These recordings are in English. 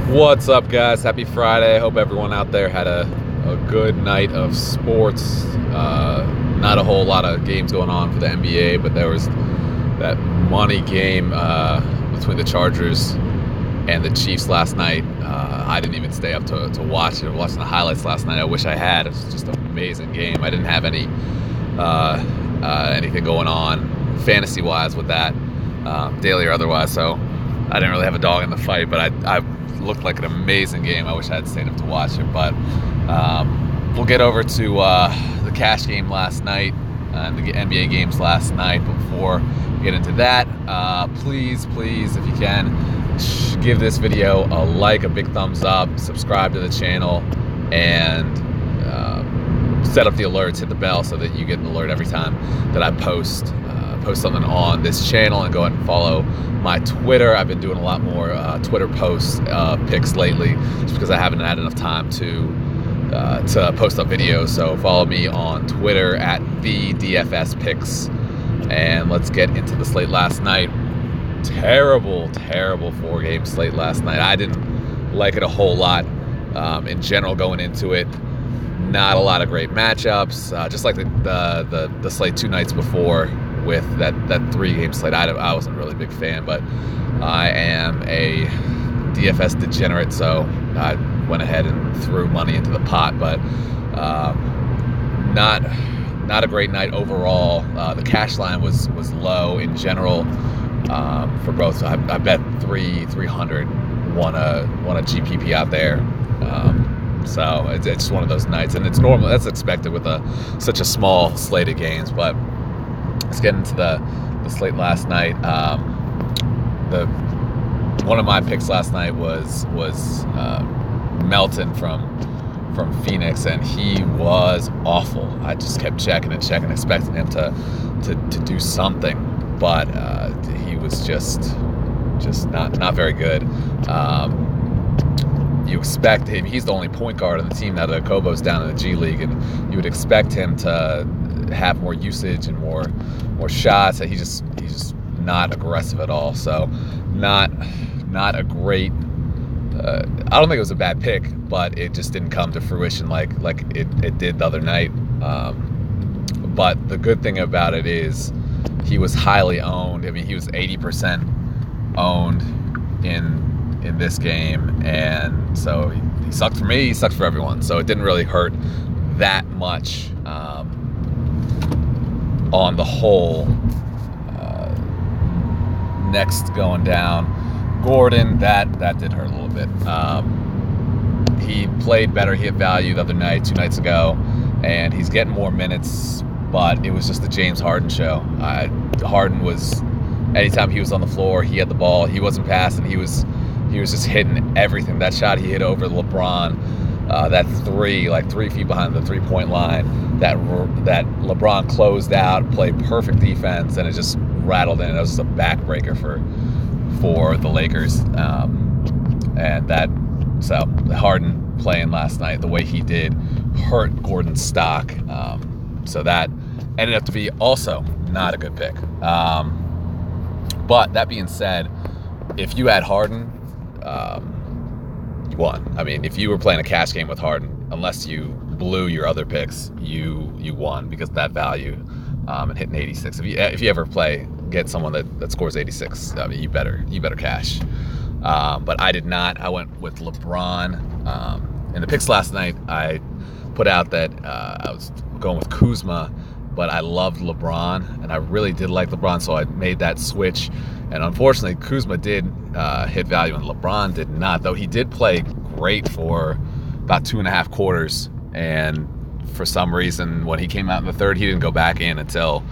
What's up, guys? Happy Friday. Hope everyone out there had a good night of sports. Not a whole lot of games going on for the NBA, but there was that money game between the Chargers and the Chiefs last night. I didn't even stay up to watch it. I was watching the highlights last night. I wish I had. It was just an amazing game. I didn't have anything going on fantasy-wise with that, daily or otherwise, so I didn't really have a dog in the fight, but I looked like an amazing game. I wish I had stayed up to watch it, but we'll get over to the cash game last night and the NBA games last night. Before we get into that, please, if you can, give this video a like, a big thumbs up, subscribe to the channel, and set up the alerts, hit the bell so that you get an alert every time that I post something on this channel, and go ahead and follow my Twitter. I've been doing a lot more Twitter posts, pics lately, just because I haven't had enough time to post up videos. So follow me on Twitter at the DFS Picks, and let's get into the slate last night. Terrible 4-game slate last night. I didn't like it a whole lot in general going into it. Not a lot of great matchups, just like the slate 2 nights before with that 3-game slate. I wasn't really a big fan, but I am a DFS degenerate, so I went ahead and threw money into the pot. But not a great night overall. The cash line was low in general for both. I bet 300 won a GPP out there. So it's just one of those nights, and it's normal. That's expected with such a small slate of games. But let's get into the slate last night. One of my picks last night was Melton from Phoenix, and he was awful. I just kept checking, expecting him to do something, but he was just not very good. You expect him, he's the only point guard on the team now that Kobo's down in the G League, and you would expect him to have more usage and more shots. He's just not aggressive at all. So not a great I don't think it was a bad pick, but it just didn't come to fruition like it did the other night. But the good thing about it is he was highly owned. I mean, he was 80% owned in this game, and so he sucked for me, he sucked for everyone, so it didn't really hurt that much on the whole. Next, going down, Gordon, that did hurt a little bit. He played better, he hit value the other night, 2 nights ago, and he's getting more minutes, but it was just the James Harden show. Harden was, anytime he was on the floor, he had the ball, he wasn't passing, he was just hitting everything. That shot he hit over LeBron, that 3, like 3 feet behind the 3-point line, that LeBron closed out, played perfect defense, and it just rattled in. It was just a backbreaker for the Lakers. So Harden playing last night the way he did hurt Gordon's stock. So that ended up to be also not a good pick. But that being said, if you had Harden, you won. I mean, if you were playing a cash game with Harden, unless you blew your other picks, you won, because of that value, and hitting 86. If you ever get someone that scores 86, I mean, you better cash. But I did not. I went with LeBron. In the picks last night, I put out that I was going with Kuzma, but I loved LeBron, and I really did like LeBron, so I made that switch. And unfortunately, Kuzma did hit value, and LeBron did not, though he did play great for about 2.5 quarters. And for some reason, when he came out in the third, he didn't go back in until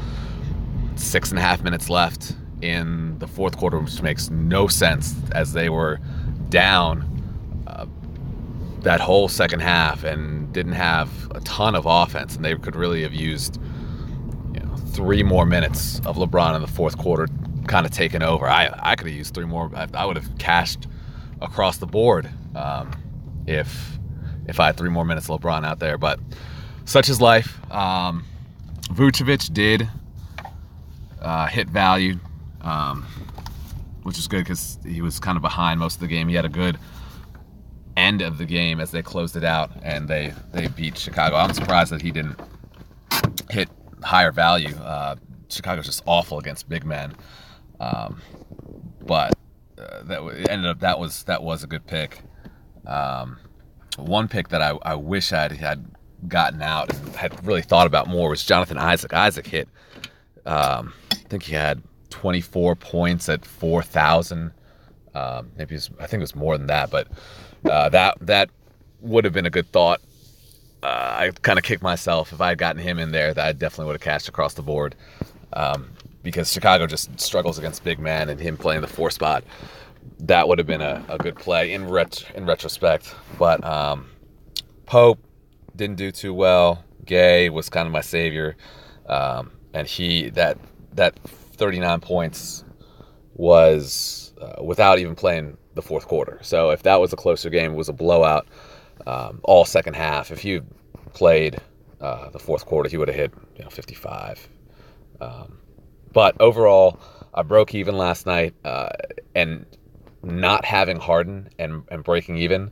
6.5 minutes left in the fourth quarter, which makes no sense, as they were down that whole second half and didn't have a ton of offense, and they could really have used 3 more minutes of LeBron in the fourth quarter kind of taken over. I could have used 3 more. I would have cashed across the board if I had 3 more minutes of LeBron out there, but such is life. Vucevic did hit value, which is good because he was kind of behind most of the game. He had a good end of the game as they closed it out and they beat Chicago. I'm surprised that he didn't hit higher value. Chicago's just awful against big men, but that was a good pick. One pick that I wish I had gotten out and had really thought about more was Jonathan Isaac. Isaac hit, I think he had 24 points at 4,000. I think it was more than that, but that would have been a good thought. I kind of kicked myself if I had gotten him in there. That I definitely would have cashed across the board, because Chicago just struggles against big men, and him playing the 4 spot, that would have been a good play in retrospect. But Pope didn't do too well. Gay was kind of my savior, and that 39 points was without even playing the fourth quarter. So if that was a closer game, it was a blowout all second half. If he played the fourth quarter, he would have hit 55. But overall, I broke even last night, and not having Harden and breaking even,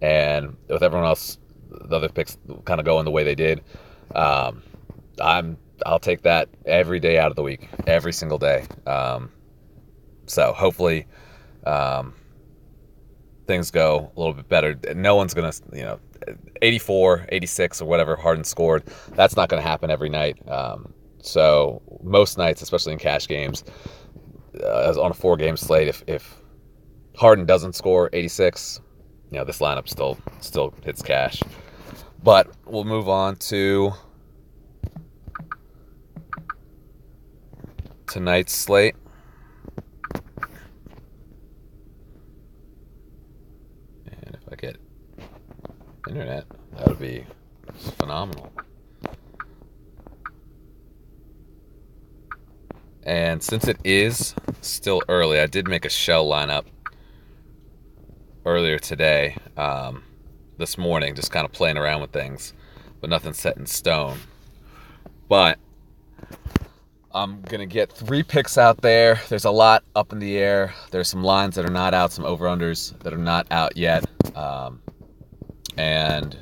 and with everyone else, the other picks kind of going the way they did, I'll take that every day out of the week, every single day. So hopefully things go a little bit better. No one's going to, 84, 86 or whatever Harden scored. That's not going to happen every night. So most nights, especially in cash games, on a 4-game slate, if Harden doesn't score 86, this lineup still hits cash. But we'll move on to tonight's slate. And if I get internet, that would be phenomenal. And since it is still early, I did make a shell lineup earlier today, this morning, just kind of playing around with things, but nothing set in stone. But I'm going to get 3 picks out there. There's a lot up in the air. There's some lines that are not out, some over-unders that are not out yet, and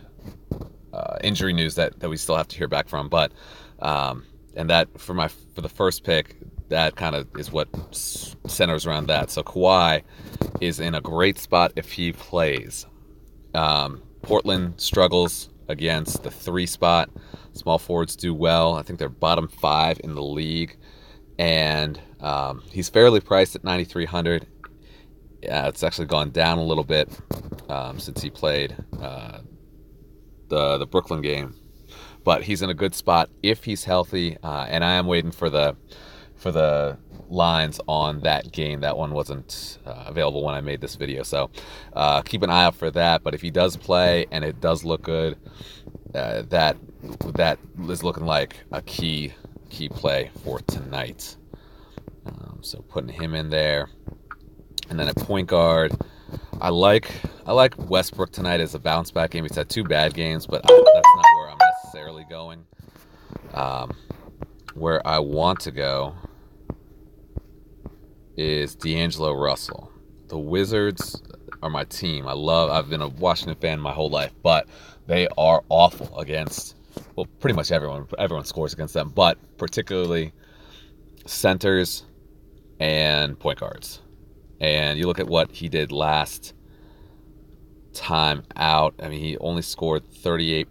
injury news that we still have to hear back from. But and that for the first pick, that kind of is what centers around that. So Kawhi is in a great spot if he plays. Portland struggles against the 3 spot. Small forwards do well. I think they're bottom 5 in the league, and he's fairly priced at 9,300. Yeah, it's actually gone down a little bit since he played the Brooklyn game, but he's in a good spot if he's healthy. And I am waiting for the lines on that game. That one wasn't available when I made this video, so keep an eye out for that. But if he does play and it does look good, that is looking like a key play for tonight. So putting him in there, and then at point guard, I like Westbrook tonight as a bounce back game. He's had 2 bad games, but that's not where I'm necessarily going. Where I want to go is D'Angelo Russell. The Wizards are my team. I've been a Washington fan my whole life, but they are awful against, well, pretty much everyone. Everyone scores against them, but particularly centers and point guards. And you look at what he did last time out. I mean, he only scored 38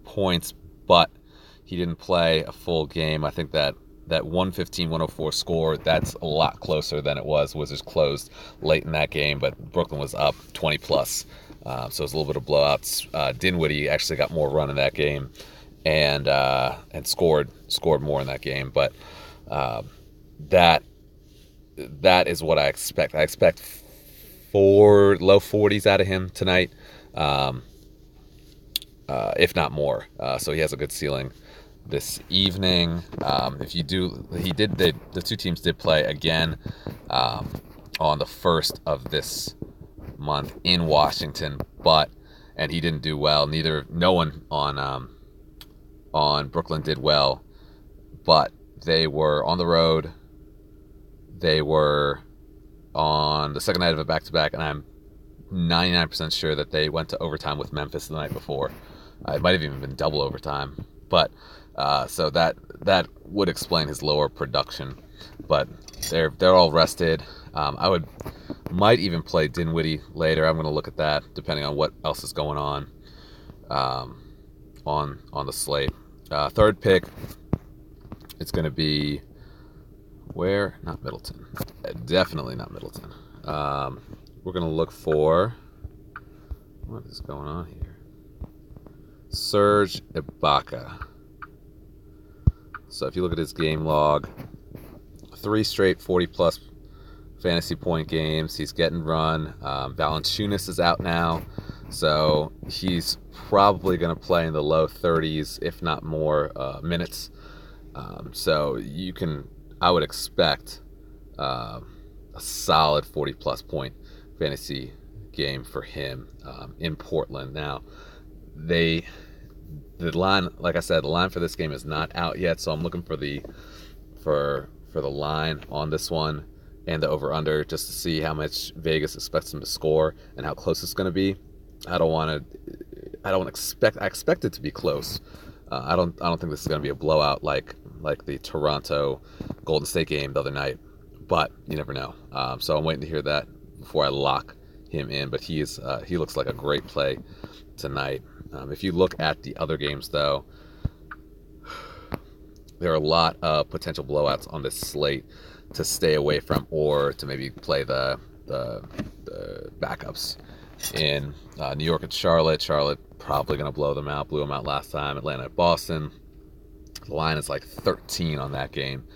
points, but he didn't play a full game. I think that 115-104 score, that's a lot closer than it was. Wizards closed late in that game, but Brooklyn was up 20 plus. So it was a little bit of blowouts. Dinwiddie actually got more run in that game, and scored more in that game. But that is what I expect. I expect low 40s out of him tonight, if not more. So he has a good ceiling this evening. The 2 teams did play again on the 1st of this month in Washington, and he didn't do well. No one on Brooklyn did well, but they were on the road. They were on the second night of a back-to-back, and I'm 99% sure that they went to overtime with Memphis the night before. It might have even been double overtime, but so that would explain his lower production. But they're all rested. I might even play Dinwiddie later. I'm going to look at that depending on what else is going on on the slate. Third pick, it's going to be where? Not Middleton. Definitely not Middleton. We're going to look for, what is going on here? Serge Ibaka. So if you look at his game log, 3 straight 40-plus fantasy point games. He's getting run. Valanciunas is out now, so he's probably going to play in the low 30s, if not more, minutes. So I would expect a solid 40-plus point fantasy game for him in Portland. Now, the line, like I said, the line for this game is not out yet, so I'm looking for the line on this one and the over/under just to see how much Vegas expects him to score and how close it's going to be. I expect it to be close. I don't think this is going to be a blowout like the Toronto Golden State game the other night, but you never know. So I'm waiting to hear that before I lock him in. But he looks like a great play tonight. If you look at the other games, though, there are a lot of potential blowouts on this slate to stay away from, or to maybe play the backups. In New York and Charlotte probably going to blow them out. Blew them out last time. Atlanta at Boston. The line is like 13 on that game.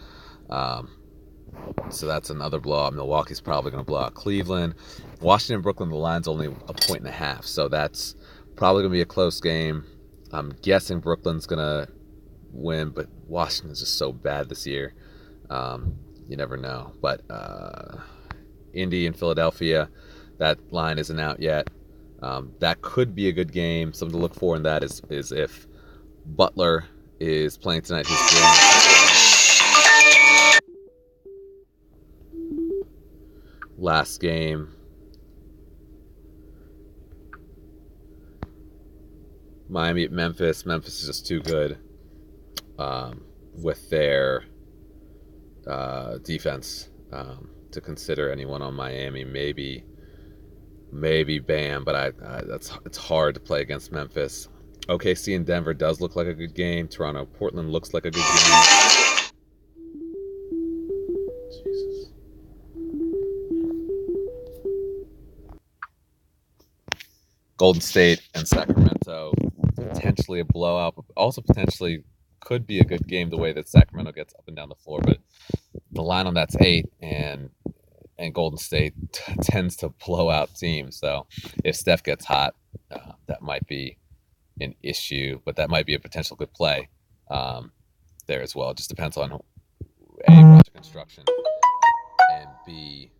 So that's another blowout. Milwaukee's probably going to blow out Cleveland. Washington and Brooklyn, the line's only 1.5. So that's probably going to be a close game. I'm guessing Brooklyn's going to win, but Washington's just so bad this year. You never know. But Indy and Philadelphia, that line isn't out yet. That could be a good game. Something to look for in that is if Butler is playing tonight. Last game, Miami at Memphis. Memphis is just too good with their defense to consider anyone on Miami. Maybe Bam, but it's hard to play against Memphis. OKC and Denver does look like a good game. Toronto, Portland looks like a good game. Jesus. Golden State and Sacramento, potentially a blowout, but also potentially could be a good game the way that Sacramento gets up and down the floor. But the line on that's 8, and Golden State tends to blow out teams. So if Steph gets hot, that might be an issue, but that might be a potential good play there as well. It just depends on A, roster construction, and B,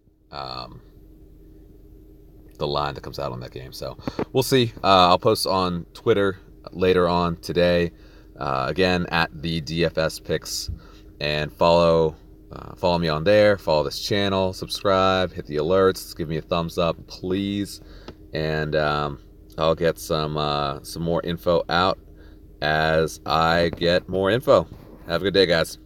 the line that comes out on that game. So we'll see. I'll post on Twitter later on today. Again, at the DFS picks, and follow me on there. Follow this channel, subscribe, hit the alerts, give me a thumbs up, please, and I'll get some more info out as I get more info. Have a good day, guys.